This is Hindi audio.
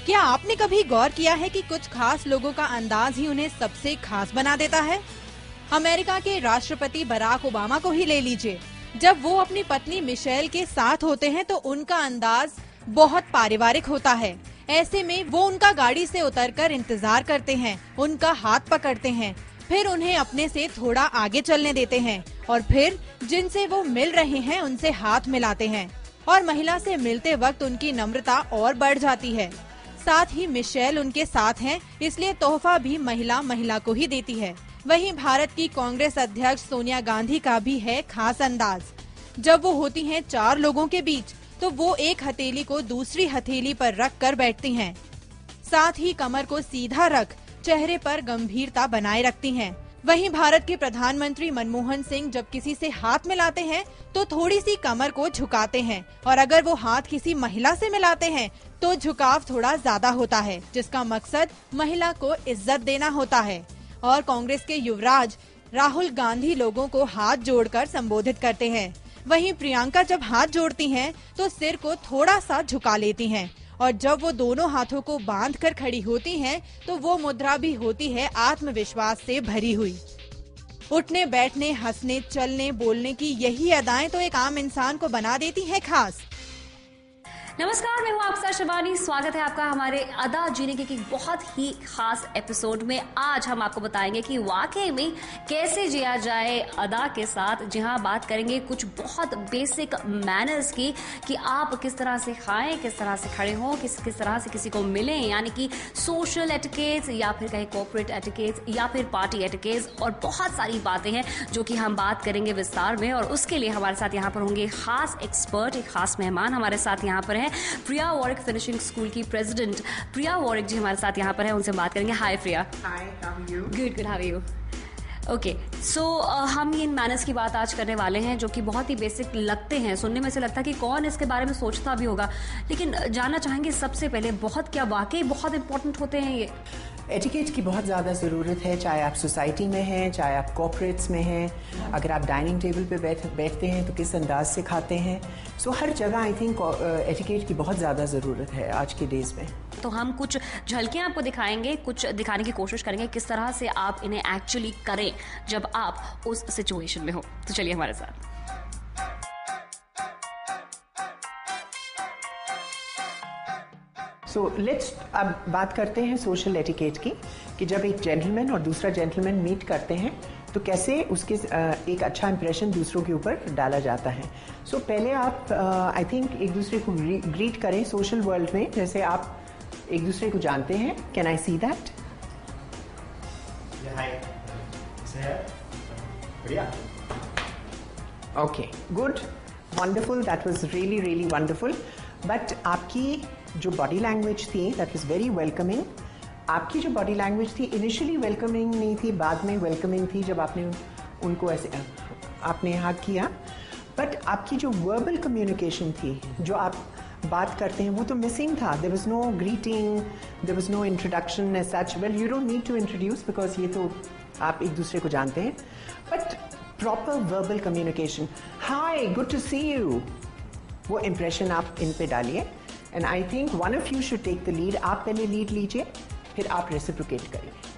क्या आपने कभी गौर किया है कि कुछ खास लोगों का अंदाज ही उन्हें सबसे खास बना देता है? अमेरिका के राष्ट्रपति बराक ओबामा को ही ले लीजिए। जब वो अपनी पत्नी मिशेल के साथ होते हैं तो उनका अंदाज बहुत पारिवारिक होता है। ऐसे में वो उनका गाड़ी से उतरकर इंतजार करते हैं, उनका हाथ पकड़ते हैं, फिर उन्हें अपने से थोड़ा आगे चलने देते हैं और फिर जिनसे वो मिल रहे हैं उनसे हाथ मिलाते हैं। और महिला से मिलते वक्त उनकी नम्रता और बढ़ जाती है। साथ ही मिशेल उनके साथ हैं, इसलिए तोहफा भी महिला को ही देती है। वहीं भारत की कांग्रेस अध्यक्ष सोनिया गांधी का भी है खास अंदाज। जब वो होती हैं 4 लोगों के बीच तो वो एक हथेली को दूसरी हथेली पर रख कर बैठती हैं। साथ ही कमर को सीधा रख चेहरे पर गंभीरता बनाए रखती हैं। वहीं भारत के प्रधानमंत्री मनमोहन सिंह जब किसी से हाथ मिलाते हैं तो थोड़ी सी कमर को झुकाते हैं और अगर वो हाथ किसी महिला से मिलाते हैं तो झुकाव थोड़ा ज्यादा होता है, जिसका मकसद महिला को इज्जत देना होता है। और कांग्रेस के युवराज राहुल गांधी लोगों को हाथ जोड़कर संबोधित करते हैं। वहीं प्रियंका जब हाथ जोड़ती हैं तो सिर को थोड़ा सा झुका लेती हैं और जब वो दोनों हाथों को बांधकर खड़ी होती हैं तो वो मुद्रा भी होती है आत्मविश्वास से भरी हुई। उठने बैठने, हंसने, चलने, बोलने की यही अदाएं तो एक आम इंसान को बना देती हैं खास। नमस्कार, मैं हूँ आपका शिवानी। स्वागत है आपका हमारे अदा जीने के बहुत ही खास एपिसोड में। आज हम आपको बताएंगे कि वाकई में कैसे जिया जाए अदा के साथ, जहां बात करेंगे कुछ बहुत बेसिक मैनर्स की कि आप किस तरह से खाएं, किस तरह से खड़े हों, किस तरह से किसी को मिलें, यानी कि सोशल एटिकेट्स या फिर कहीं कॉर्पोरेट एटिकेट्स या फिर पार्टी एटिकेट्स, और बहुत सारी बातें हैं जो कि हम बात करेंगे विस्तार में। और उसके लिए हमारे साथ यहाँ पर होंगे खास एक्सपर्ट, एक खास मेहमान हमारे साथ यहाँ पर है। प्रिया वॉरिक फिनिशिंग स्कूल की प्रेसिडेंट प्रिया वॉरिक जी हमारे साथ यहाँ पर है, उनसे बात करेंगे। Hi Priya. Hi, how are you? Good, how are you? Okay, so हम इन मैनर्स की बात आज करने वाले हैं जो कि बहुत ही बेसिक लगते हैं, सुनने में से लगता है कि कौन इसके बारे में सोचता भी होगा, लेकिन जानना चाहेंगे सबसे पहले बहुत क्या वाकई बहुत इंपॉर्टेंट होते हैं ये? एटिकेट की बहुत ज़्यादा ज़रूरत है, चाहे आप सोसाइटी में हैं, चाहे आप कॉर्पोरेट्स में हैं, अगर आप डाइनिंग टेबल पे बैठते हैं तो किस अंदाज से खाते हैं। सो हर जगह आई थिंक एटिकेट की बहुत ज़्यादा ज़रूरत है आज के डेज में। तो हम कुछ झलकियां आपको दिखाएंगे, कुछ दिखाने की कोशिश करेंगे किस तरह से आप इन्हें एक्चुअली करें जब आप उस सिचुएशन में हो। तो चलिए हमारे साथ। सो लेट्स अब बात करते हैं सोशल एटिकेट की, कि जब एक जेंटलमैन और दूसरा जेंटलमैन मीट करते हैं तो कैसे उसके एक अच्छा इंप्रेशन दूसरों के ऊपर डाला जाता है। सो पहले आप आई थिंक एक दूसरे को ग्रीट करें सोशल वर्ल्ड में, जैसे आप एक दूसरे को जानते हैं। Can I see that? Okay, good, wonderful, that was really really wonderful. But आपकी जो बॉडी लैंग्वेज थी दैट वाज वेरी वेलकमिंग। आपकी जो बॉडी लैंग्वेज थी इनिशियली वेलकमिंग नहीं थी, बाद में वेलकमिंग थी जब आपने उनको ऐसे आपने हाथ किया। बट आपकी जो वर्बल कम्युनिकेशन थी, जो आप बात करते हैं, वो तो मिसिंग था। There was no greeting, there was no introduction as such. Well, you don't need to introduce because ये तो आप एक दूसरे को जानते हैं। But proper verbal communication, hi, good to see you, वो इम्प्रेशन आप इन पे डालिए। And I think one of you should take the lead. आप पहले लीड लीजिए, फिर आप रेसिप्रोकेट करेंगे।